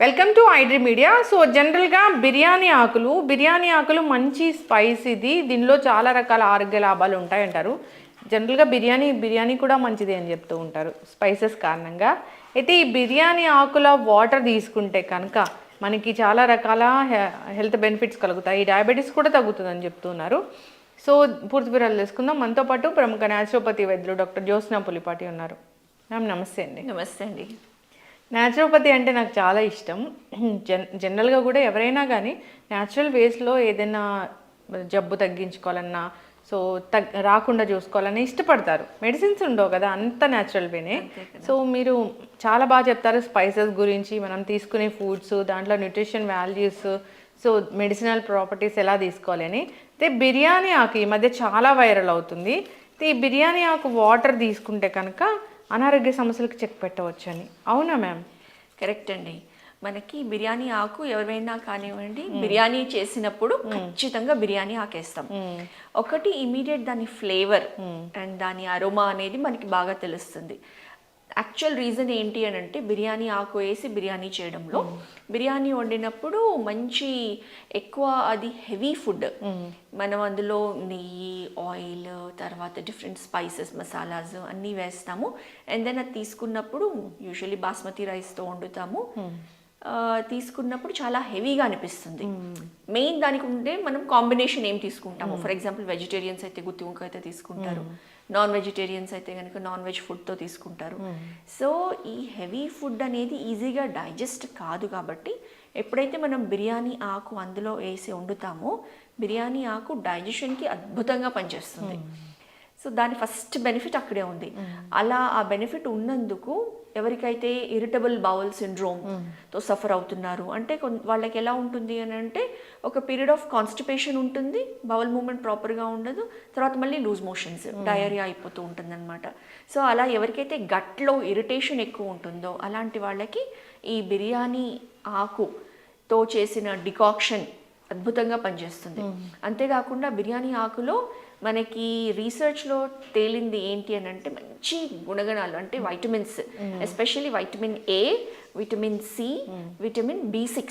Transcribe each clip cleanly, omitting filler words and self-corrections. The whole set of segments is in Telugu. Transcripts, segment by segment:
Welcome to iDream media. So జనరల్గా బిర్యానీ ఆకులు మంచి స్పైస్ ఇది. దీనిలో చాలా రకాల ఆరోగ్య లాభాలు ఉంటాయంటారు. జనరల్గా బిర్యానీ కూడా మంచిది అని చెప్తూ ఉంటారు స్పైసెస్ కారణంగా. అయితే ఈ బిర్యానీ ఆకుల వాటర్ తీసుకుంటే కనుక మనకి చాలా రకాల హెల్త్ బెనిఫిట్స్ కలుగుతాయి. డయాబెటీస్ కూడా తగ్గుతుందని చెప్తున్నారు. సో పూర్తి వివరాలు తెలుసుకుందాం. మనతో పాటు ప్రముఖ న్యాచురోపతి వైద్యులు డాక్టర్ జ్యోత్స్న పులిపాటి ఉన్నారు. మ్యామ్ నమస్తే అండి. నమస్తే అండి. న్యాచురోపతి అంటే నాకు చాలా ఇష్టం. జనరల్గా కూడా ఎవరైనా కానీ న్యాచురల్ వేస్లో ఏదైనా జబ్బు తగ్గించుకోవాలన్నా సో రాకుండా చూసుకోవాలని ఇష్టపడతారు. మెడిసిన్స్ ఉండవు కదా, అంత న్యాచురల్ వేనే. సో మీరు చాలా బాగా చెప్తారు స్పైసెస్ గురించి, మనం తీసుకునే ఫుడ్స్, దాంట్లో nutrition values, so medicinal properties ఎలా తీసుకోవాలి అని. అయితే బిర్యానీ ఆకు ఈ మధ్య చాలా వైరల్ అవుతుంది. ఈ బిర్యానీ ఆకు వాటర్ తీసుకుంటే కనుక అనారోగ్య సమస్యలకు చెక్ పెట్టవచ్చు అని, అవునా మ్యామ్? కరెక్ట్ అండి. మనకి బిర్యానీ ఆకు ఎవరైనా కానివ్వండి, బిర్యానీ చేసినప్పుడు ఖచ్చితంగా బిర్యానీ ఆకేస్తాం. ఒకటి ఇమీడియట్ దాని ఫ్లేవర్ అండ్ దాని అరోమా అనేది మనకి బాగా తెలుస్తుంది. యాక్చువల్ రీజన్ ఏంటి అని అంటే, బిర్యానీ ఆకు వేసి బిర్యానీ చేయడంలో, బిర్యానీ వండినప్పుడు మంచి ఎక్కువ అది హెవీ ఫుడ్, మనం అందులో నెయ్యి, ఆయిల్, తర్వాత డిఫరెంట్ స్పైసెస్, మసాలాస్ అన్నీ వేస్తాము. అండ్ దెన్ అది తీసుకున్నప్పుడు యూజువల్లీ బాస్మతి రైస్తో వండుతాము. తీసుకున్నప్పుడు చాలా హెవీగా అనిపిస్తుంది. మెయిన్ దానికి ఉంటే మనం కాంబినేషన్ ఏం తీసుకుంటాము. ఫర్ ఎగ్జాంపుల్ వెజిటేరియన్స్ అయితే గుత్తి వంకాయ అయితే తీసుకుంటారు, నాన్ వెజిటేరియన్స్ అయితే కనుక నాన్ వెజ్ ఫుడ్తో తీసుకుంటారు. సో ఈ హెవీ ఫుడ్ అనేది ఈజీగా డైజెస్ట్ కాదు. కాబట్టి ఎప్పుడైతే మనం బిర్యానీ ఆకు అందులో వేసి వండుతామో, బిర్యానీ ఆకు డైజెషన్కి అద్భుతంగా పనిచేస్తుంది. సో దాని ఫస్ట్ బెనిఫిట్ అక్కడే ఉంది. అలా ఆ బెనిఫిట్ ఉన్నందుకు ఎవరికైతే ఇరిటబుల్ బౌల్ సిండ్రోమ్తో సఫర్ అవుతున్నారు అంటే, వాళ్ళకి ఎలా ఉంటుంది అని అంటే, ఒక పీరియడ్ ఆఫ్ కాన్స్టిపేషన్ ఉంటుంది, బౌల్ మూమెంట్ ప్రాపర్గా ఉండదు, తర్వాత మళ్ళీ లూజ్ మోషన్స్, డయేరియా అయిపోతూ ఉంటుంది అనమాట. సో అలా ఎవరికైతే గట్లో ఇరిటేషన్ ఎక్కువ ఉంటుందో అలాంటి వాళ్ళకి ఈ బిర్యానీ ఆకుతో చేసిన డికాక్షన్ అద్భుతంగా పనిచేస్తుంది. అంతేకాకుండా బిర్యానీ ఆకులో మనకి రీసెర్చ్లో తేలింది ఏంటి అని అంటే, మంచి గుణగణాలు అంటే vitamins, especially vitamin A, vitamin C, vitamin B6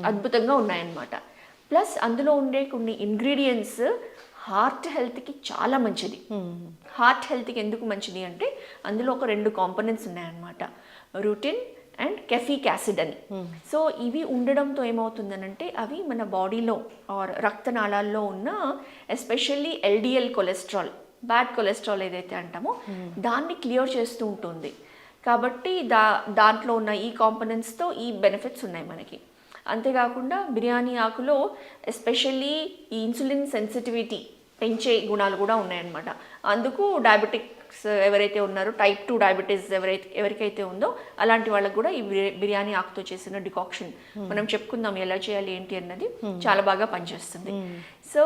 అద్భుతంగా ఉన్నాయన్నమాట. ప్లస్ అందులో ఉండే కొన్ని ఇంగ్రీడియంట్స్ హార్ట్ హెల్త్కి చాలా మంచిది. హార్ట్ హెల్త్కి ఎందుకు మంచిది అంటే, అందులో ఒక 2 కాంపోనెంట్స్ ఉన్నాయన్నమాట, రూటిన్ అండ్ కెఫిక్ యాసిడ్ అని. సో ఇవి ఉండడంతో ఏమవుతుందనంటే, అవి మన బాడీలో ఆర్ రక్తనాళాల్లో ఉన్న especially LDL cholesterol, bad cholesterol ఏదైతే అంటామో దాన్ని క్లియర్ చేస్తూ ఉంటుంది. కాబట్టి దాంట్లో ఉన్న ఈ కాంపోనెంట్స్తో ఈ బెనిఫిట్స్ ఉన్నాయి మనకి. అంతేకాకుండా బిర్యానీ ఆకులో ఎస్పెషల్లీ ఈ ఇన్సులిన్ సెన్సిటివిటీ పెంచే గుణాలు కూడా ఉన్నాయన్నమాట. అందుకు డయాబెటిక్స్ ఎవరైతే ఉన్నారో, టైప్ 2 డయాబెటీస్ ఎవరికైతే ఉందో అలాంటి వాళ్ళకి కూడా ఈ బిర్యానీ ఆకుతో చేసిన డికాక్షన్ మనం చెప్పుకుందాం ఎలా చేయాలి ఏంటి అన్నది చాలా బాగా పనిచేస్తుంది. సో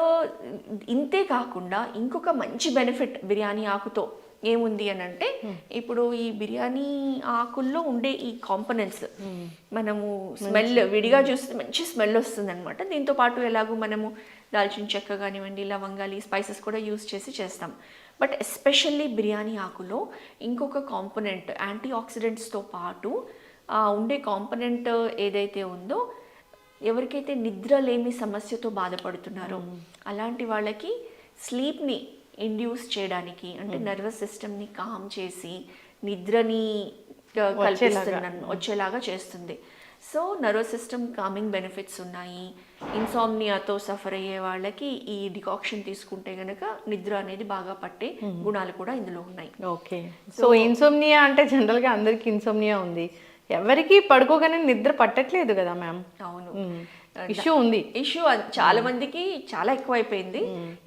ఇంతే కాకుండా ఇంకొక మంచి బెనిఫిట్ బిర్యానీ ఆకుతో ఏముంది అని అంటే, ఇప్పుడు ఈ బిర్యానీ ఆకుల్లో ఉండే ఈ కాంపోనెంట్స్ మనము స్మెల్ విడిగా చూస్తే మంచి స్మెల్ వస్తుంది అనమాట. దీంతో పాటు ఎలాగో మనము దాల్చిన చెక్క కానివ్వండి, లవంగాలు, స్పైసెస్ కూడా యూస్ చేసి చేస్తాం. బట్ ఎస్పెషల్లీ బిర్యానీ ఆకులో ఇంకొక కాంపోనెంట్, యాంటీ ఆక్సిడెంట్స్తో పాటు ఉండే కాంపోనెంట్ ఏదైతే ఉందో, ఎవరికైతే నిద్రలేమి సమస్యతో బాధపడుతున్నారో అలాంటి వాళ్ళకి స్లీప్ని ఇండ్యూస్ చేయడానికి, అంటే నర్వస్ సిస్టమ్ని కామ్ చేసి నిద్రని వచ్చేలాగా చేస్తుంది. So nervous system coming benefits ఉన్నాయి. ఇన్సామ్నియాతో సఫర్ అయ్యే వాళ్ళకి ఈ డికాక్షన్ తీసుకుంటే గనక నిద్ర అనేది బాగా పట్టే గుణాలు కూడా ఇందులో ఉన్నాయి. ఓకే. సో ఇన్సోమ్నియా అంటే జనరల్గా అందరికి ఇన్సోమ్నియా ఉంది, ఎవరికి పడుకోగానే నిద్ర పట్టట్లేదు కదా మ్యామ్? అవును, ఇష్యూ ఉంది. ఇష్యూ చాలా మందికి చాలా ఎక్కువైపోయింది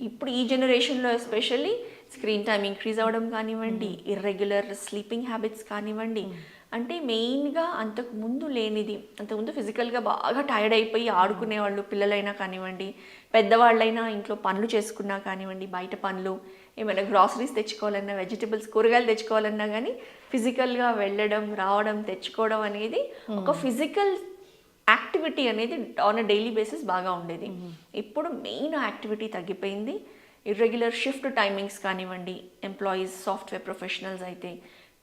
ఇప్పుడు ఈ జనరేషన్లో. ఎస్పెషల్లీ స్క్రీన్ టైం ఇంక్రీజ్ అవ్వడం కానివ్వండి, ఇర్రెగ్యులర్ స్లీపింగ్ హ్యాబిట్స్ కానివ్వండి, అంటే మెయిన్గా అంతకుముందు లేనిది. అంతకుముందు ఫిజికల్గా బాగా టైర్డ్ అయిపోయి ఆడుకునే వాళ్ళు, పిల్లలైనా కానివ్వండి, పెద్దవాళ్ళైనా ఇంట్లో పనులు చేసుకున్నా కానివ్వండి, బయట పనులు, ఏమైనా గ్రాసరీస్ తెచ్చుకోవాలన్నా, వెజిటబుల్స్, కూరగాయలు తెచ్చుకోవాలన్నా కానీ ఫిజికల్గా వెళ్ళడం, రావడం, తెచ్చుకోవడం అనేది ఒక ఫిజికల్ యాక్టివిటీ అనేది ఆన్ అ డైలీ బేసిస్ బాగా ఉండేది. ఇప్పుడు మెయిన్ యాక్టివిటీ తగ్గిపోయింది. ఇర్రెగ్యులర్ షిఫ్ట్ టైమింగ్స్ కానివ్వండి, ఎంప్లాయీస్, సాఫ్ట్వేర్ ప్రొఫెషనల్స్ అయితే,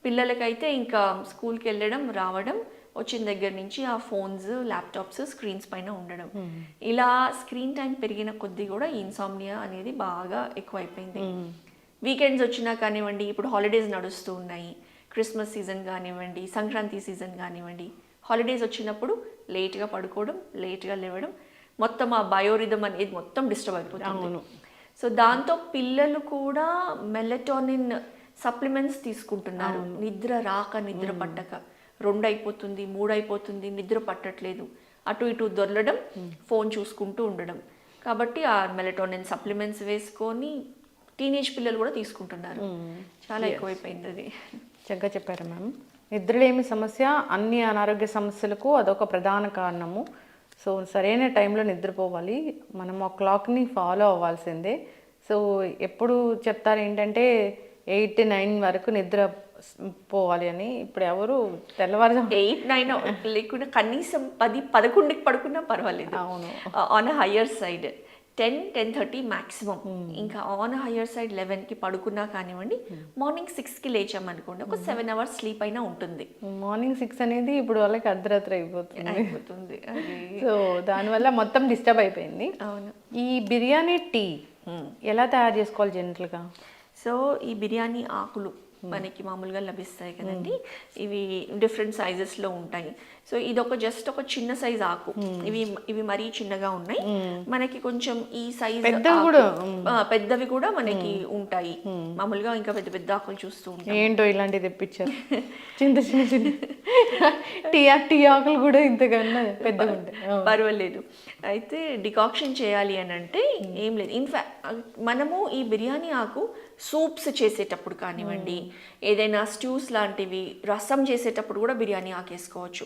పిల్లలకైతే ఇంకా స్కూల్కి వెళ్ళడం, రావడం, వచ్చిన దగ్గర నుంచి ఆ ఫోన్స్, ల్యాప్టాప్స్, స్క్రీన్స్ పైన ఉండడం. ఇలా స్క్రీన్ టైం పెరిగిన కొద్దీ కూడా ఇన్సామ్నియా అనేది బాగా ఎక్కువైపోయింది. వీకెండ్స్ వచ్చినా కానివ్వండి, ఇప్పుడు హాలిడేస్ నడుస్తూ ఉన్నాయి, క్రిస్మస్ సీజన్ కానివ్వండి, సంక్రాంతి సీజన్ కానివ్వండి, హాలిడేస్ వచ్చినప్పుడు లేట్గా పడుకోవడం, లేట్గా లేవడం, మొత్తం ఆ బయోరిథం అనేది మొత్తం డిస్టర్బ్ అయిపోతుంది. సో దాంతో పిల్లలు కూడా మెలటోనిన్ సప్లిమెంట్స్ తీసుకుంటున్నారు. నిద్ర రాక, నిద్ర పట్టక, 2 అయిపోతుంది, 3 అయిపోతుంది, నిద్ర పట్టట్లేదు, అటు ఇటు దొరలడం, ఫోన్ చూసుకుంటూ ఉండడం. కాబట్టి ఆ మెలటోనిన్ సప్లిమెంట్స్ వేసుకొని టీనేజ్ పిల్లలు కూడా తీసుకుంటున్నారు. చాలా ఎక్కువైపోయింది అది. చక్కగా చెప్పారు మ్యామ్. నిద్రలేమి సమస్య అన్ని అనారోగ్య సమస్యలకు అదొక ప్రధాన కారణము. సో సరైన టైంలో నిద్రపోవాలి, మనం ఆ క్లాక్ని ఫాలో అవ్వాల్సిందే. సో ఎప్పుడు చెప్తారు ఏంటంటే 8-9 వరకు నిద్ర పోవాలి అని. ఇప్పుడు ఎవరు తెల్లవారుజాము 8-9 లేకుండా కనీసం 10-11కి పడుకున్నా పర్వాలేదు. అవును, on a higher side 10-10:30 maximum. ఇంకా ఆన్ హయ్యర్ సైడ్ 11కి పడుకున్నా కానివ్వండి, మార్నింగ్ 6కి లేచామనుకోండి, ఒక 7 hours స్లీప్ అయినా ఉంటుంది. మార్నింగ్ 6 అనేది ఇప్పుడు వాళ్ళకి అర్ధరాత్రి అయిపోతుంది. సో దానివల్ల మొత్తం డిస్టర్బ్ అయిపోయింది. అవును. ఈ బిర్యానీ టీ ఎలా తయారు చేసుకోవాలి జనరల్గా? సో ఈ బిర్యానీ ఆకులు మనకి మామూలుగా లభిస్తాయి కదండి, ఇవి డిఫరెంట్ సైజెస్లో ఉంటాయి. సో ఇది జస్ట్ ఒక చిన్న సైజ్ ఆకు, ఇవి మరీ చిన్నగా ఉన్నాయి. మనకి కొంచెం ఈ సైజ్ పెద్దవి కూడా మనకి ఉంటాయి. మామూలుగా ఇంకా పెద్ద పెద్ద ఆకులు చూస్తూ ఉంటాయి. ఏంటో ఇలాంటివి తెప్పించారు, చిన్న చిన్న చిన్న టీ ఆకులు కూడా ఇంతకన్నా పెద్దగా ఉంటాయి. పర్వాలేదు. అయితే డికాక్షన్ చేయాలి అని అంటే ఏం లేదు. ఇన్ఫాక్ట్ మనము ఈ బిర్యానీ ఆకు సూప్స్ చేసేటప్పుడు కానివ్వండి, ఏదైనా స్ట్యూస్ లాంటివి, రసం చేసేటప్పుడు కూడా బిర్యానీ ఆకేసుకోవచ్చు.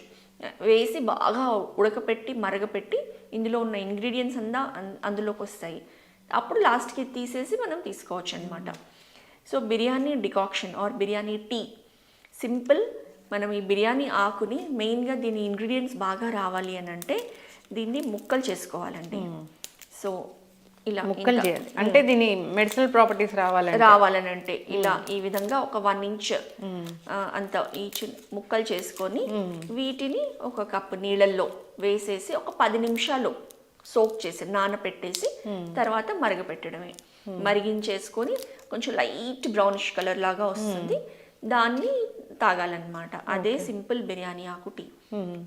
వేసి బాగా ఉడకపెట్టి మరగపెట్టి ఇందులో ఉన్న ఇంగ్రీడియంట్స్ అంతా అందులోకి వస్తాయి. అప్పుడు లాస్ట్కి తీసేసి మనం తీసుకోవచ్చు అనమాట. So biryani decoction or biryani tea simple. మనం ఈ బిర్యానీ ఆకుని మెయిన్గా దీని ఇంగ్రీడియంట్స్ బాగా రావాలి అని అంటే దీన్ని ముక్కలు చేసుకోవాలండి. సో ఇలా ముక్కలు చేయాలి అంటే దీని మెడిసినల్ ప్రాపర్టీస్ రావాలని అంటే ఇలా ఈ విధంగా ఒక 1 inch అంత ఈ ముక్కలు చేసుకొని వీటిని ఒక కప్పు నీళ్ళల్లో వేసేసి ఒక 10 నిమిషాలు సోక్ చేసి నానపెట్టేసి తర్వాత మరగపెట్టడమే. మరిగించేసుకొని కొంచెం లైట్ బ్రౌనిష్ కలర్ లాగా వస్తుంది, దాన్ని తాగాలన్నమాట. అదే సింపుల్ బిర్యానీ ఆకు టీ.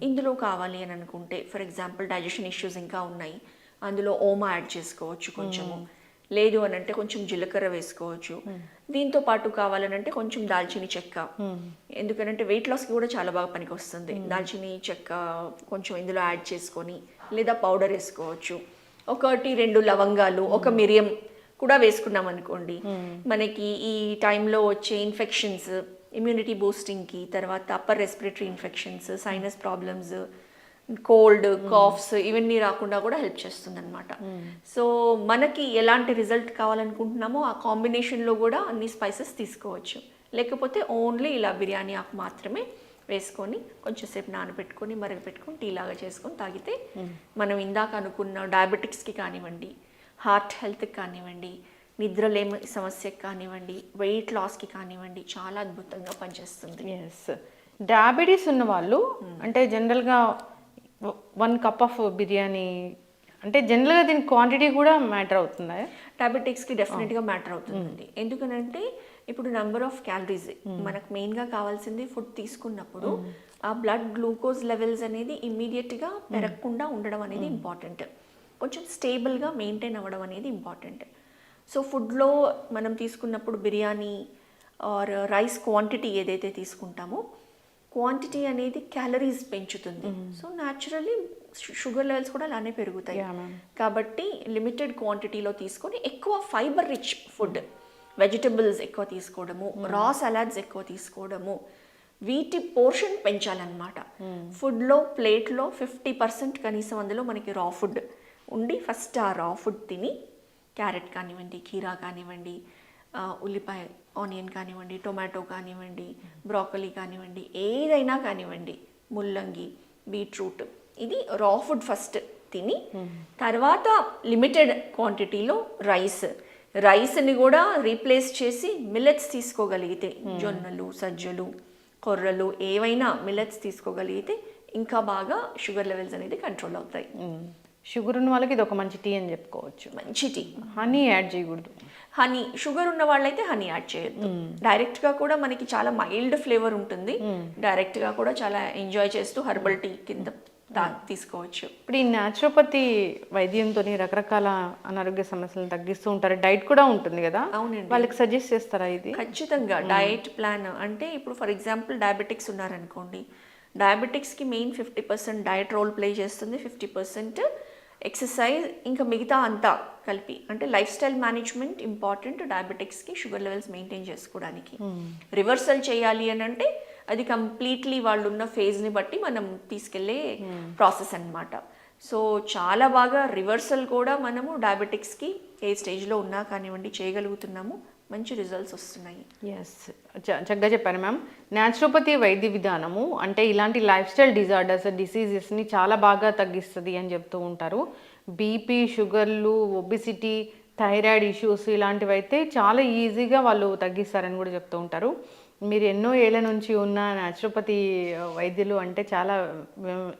ఇందులో కావాలి అని అనుకుంటే ఫర్ ఎగ్జాంపుల్ డైజెషన్ ఇష్యూస్ ఇంకా ఉన్నాయి, అందులో ఓమా యాడ్ చేసుకోవచ్చు కొంచెము. లేదు అని అంటే కొంచెం జీలకర్ర వేసుకోవచ్చు. దీంతో పాటు కావాలనంటే కొంచెం దాల్చిని చెక్క, ఎందుకంటే వెయిట్ లాస్కి కూడా చాలా బాగా పనికి వస్తుంది. దాల్చిని చెక్క కొంచెం ఇందులో యాడ్ చేసుకొని, లేదా పౌడర్ వేసుకోవచ్చు. 1-2 లవంగాలు, 1 మిరియం కూడా వేసుకున్నాం అనుకోండి, మనకి ఈ టైంలో వచ్చే ఇన్ఫెక్షన్స్, ఇమ్యూనిటీ బూస్టింగ్కి, తర్వాత upper respiratory infections, sinus problems, cold, calves ఇవన్నీ రాకుండా కూడా హెల్ప్ చేస్తుంది అనమాట. సో మనకి ఎలాంటి రిజల్ట్ కావాలనుకుంటున్నామో ఆ కాంబినేషన్లో కూడా అన్ని స్పైసెస్ తీసుకోవచ్చు. లేకపోతే ఓన్లీ ఇలా బిర్యానీ ఆకు మాత్రమే వేసుకొని కొంచెంసేపు నానబెట్టుకొని మరగపెట్టుకొని టీ లాగా చేసుకొని తాగితే మనం ఇందాక అనుకున్న డయాబెటిక్స్కి కానివ్వండి, హార్ట్ హెల్త్కి కానివ్వండి, నిద్రలేమి సమస్యకి కానివ్వండి, వెయిట్ లాస్కి కానివ్వండి చాలా అద్భుతంగా పనిచేస్తుంది. ఎస్, డయాబెటీస్ ఉన్న వాళ్ళు అంటే జనరల్గా 1 cup ఆఫ్ బిర్యానీ అంటే జనరల్గా దీని క్వాంటిటీ కూడా మ్యాటర్ అవుతుందా? డయాబెటిక్స్కి డెఫినెట్గా మ్యాటర్ అవుతుందండి. ఎందుకనంటే ఇప్పుడు నెంబర్ ఆఫ్ క్యాలరీస్ మనకు మెయిన్గా కావాల్సింది ఫుడ్ తీసుకున్నప్పుడు ఆ బ్లడ్ గ్లూకోజ్ లెవెల్స్ అనేది ఇమ్మీడియట్గా పెరగకుండా ఉండడం అనేది ఇంపార్టెంట్. కొంచెం స్టేబుల్గా మెయింటైన్ అవ్వడం అనేది ఇంపార్టెంట్. సో ఫుడ్లో మనం తీసుకున్నప్పుడు బిర్యానీ ఆర్ రైస్ క్వాంటిటీ ఏదైతే తీసుకుంటామో క్వాంటిటీ అనేది క్యాలరీస్ పెంచుతుంది. సో న్యాచురల్లీ షుగర్ లెవెల్స్ కూడా అలానే పెరుగుతాయి. కాబట్టి లిమిటెడ్ క్వాంటిటీలో తీసుకొని ఎక్కువ ఫైబర్ రిచ్ ఫుడ్, వెజిటబుల్స్ ఎక్కువ తీసుకోవడము, రా సలాడ్స్ ఎక్కువ తీసుకోవడము, వీటి పోర్షన్ పెంచాలన్నమాట. ఫుడ్లో ప్లేట్లో 50% కనీసం అందులో మనకి రా ఫుడ్ ఉండి ఫస్ట్ ఆ రా ఫుడ్ తిని క్యారెట్ కానివ్వండి, కీరా కానివ్వండి, ఉల్లిపాయ ఆనియన్ కానివ్వండి, టొమాటో కానివ్వండి, బ్రాకలీ కానివ్వండి, ఏదైనా కానివ్వండి, ముల్లంగి, బీట్రూట్, ఇది రా ఫుడ్ ఫస్ట్ తిని తర్వాత లిమిటెడ్ క్వాంటిటీలో రైస్ని కూడా రీప్లేస్ చేసి మిల్లెట్స్ తీసుకోగలిగితే, జొన్నలు, సజ్జలు, కొర్రలు ఏవైనా మిల్లెట్స్ తీసుకోగలిగితే ఇంకా బాగా షుగర్ లెవెల్స్ అనేది కంట్రోల్ అవుతాయి. షుగర్ ఉన్న వాళ్ళకి ఇది ఒక మంచి టీ అని చెప్పుకోవచ్చు. మంచి టీ. హనీ యాడ్ చేయకూడదు. హనీ షుగర్ ఉన్న వాళ్ళైతే హనీ యాడ్ చేయొద్దు. డైరెక్ట్గా కూడా మనకి చాలా మైల్డ్ ఫ్లేవర్ ఉంటుంది. డైరెక్ట్గా కూడా చాలా ఎంజాయ్ చేస్తూ హెర్బల్ టీ కింద తీసుకోవచ్చు. ఇప్పుడు ఈ న్యాచురోపతి వైద్యంతో రకరకాల అనారోగ్య సమస్యలను తగ్గిస్తూ ఉంటారు. డైట్ కూడా ఉంటుంది కదా, అవునండి. వాళ్ళకి సజెస్ట్ చేస్తారా ఇది? ఖచ్చితంగా డయట్ ప్లాన్ అంటే ఇప్పుడు ఫర్ ఎగ్జాంపుల్ డయాబెటిక్స్ ఉన్నారనుకోండి, డయాబెటిక్స్కి మెయిన్ 50% డయట్ రోల్ ప్లే చేస్తుంది, 50% ఎక్సర్సైజ్, ఇంకా మిగతా అంతా కలిపి అంటే లైఫ్ స్టైల్ మేనేజ్మెంట్ ఇంపార్టెంట్ డయాబెటిక్స్కి, షుగర్ లెవెల్స్ మెయింటైన్ చేసుకోవడానికి. రివర్సల్ చేయాలి అని అంటే అది కంప్లీట్లీ వాళ్ళు ఉన్న ఫేజ్ని బట్టి మనం తీసుకెళ్లే ప్రాసెస్ అన్నమాట. సో చాలా బాగా రివర్సల్ కూడా మనము డయాబెటిక్స్కి ఏ స్టేజ్లో ఉన్నా కానివ్వండి చేయగలుగుతున్నాము. మంచి రిజల్ట్స్ వస్తున్నాయి. ఎస్, చక్కగా చెప్పారు మ్యామ్. న్యాచురోపతి వైద్య విధానము అంటే ఇలాంటి లైఫ్ స్టైల్ డిసీజెస్ని చాలా బాగా తగ్గిస్తుంది అని చెప్తూ ఉంటారు. బీపీ, షుగర్లు, ఒబిసిటీ, థైరాయిడ్ ఇష్యూస్ ఇలాంటివి అయితే చాలా ఈజీగా వాళ్ళు తగ్గిస్తారని కూడా చెప్తూ ఉంటారు. మీరు ఎన్నో ఏళ్ళ నుంచి ఉన్న న్యాచురోపతి వైద్యులు అంటే చాలా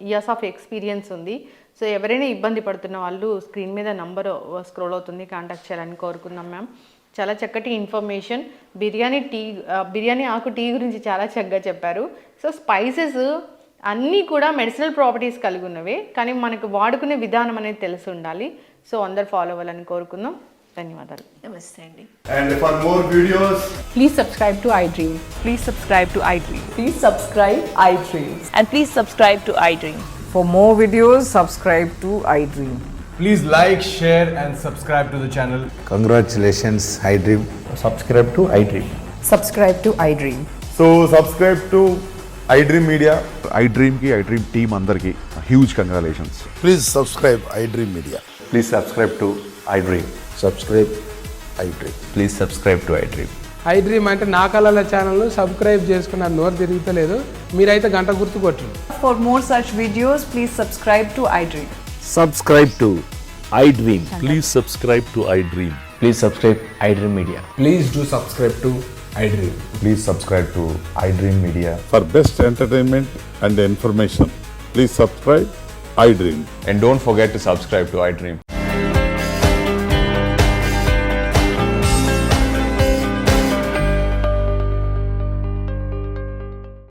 ఇయర్స్ ఆఫ్ ఎక్స్పీరియన్స్ ఉంది. సో ఎవరైనా ఇబ్బంది పడుతున్న వాళ్ళు స్క్రీన్ మీద నంబర్ స్క్రోల్ అవుతుంది, కాంటాక్ట్ చేయాలని కోరుకుందాం మ్యామ్. చాలా చక్కటి ఇన్ఫర్మేషన్. బిర్యానీ ఆకు టీ గురించి చాలా చక్కగా చెప్పారు. సో స్పైసెస్ అన్నీ కూడా మెడిసినల్ ప్రాపర్టీస్ కలిగి ఉన్నవే, కానీ మనకు వాడుకునే విధానం అనేది తెలిసి ఉండాలి. సో అందరు ఫాలో అవ్వాలని కోరుకుందాం. ధన్యవాదాలు. నమస్తే అండి. And for more videos, Please subscribe to iDream. Please subscribe to iDream. Please subscribe iDream. And please subscribe to iDream. For more videos, subscribe to iDream. please like, share and subscribe to the channel. Congratulations, iDream. Subscribe to iDream. Subscribe to iDream. So subscribe to iDream Media. iDream ki iDream team andarki huge congratulations. Please subscribe iDream Media. Please subscribe to iDream. Subscribe iDream. Please subscribe to iDream. iDream అంటే నా కళల ఛానల్ను సబ్స్క్రైబ్ చేసుకున్న నోరు తిరుగుతలేదు, మీరైతే గంట గుర్తు కొట్టండి. For more such videos, please subscribe to iDream. Subscribe to iDream. Please subscribe to iDream. Please subscribe iDream Media. Please do subscribe to iDream. Please subscribe to iDream Media. For best entertainment and information, please subscribe iDream. And don't forget to subscribe to iDream.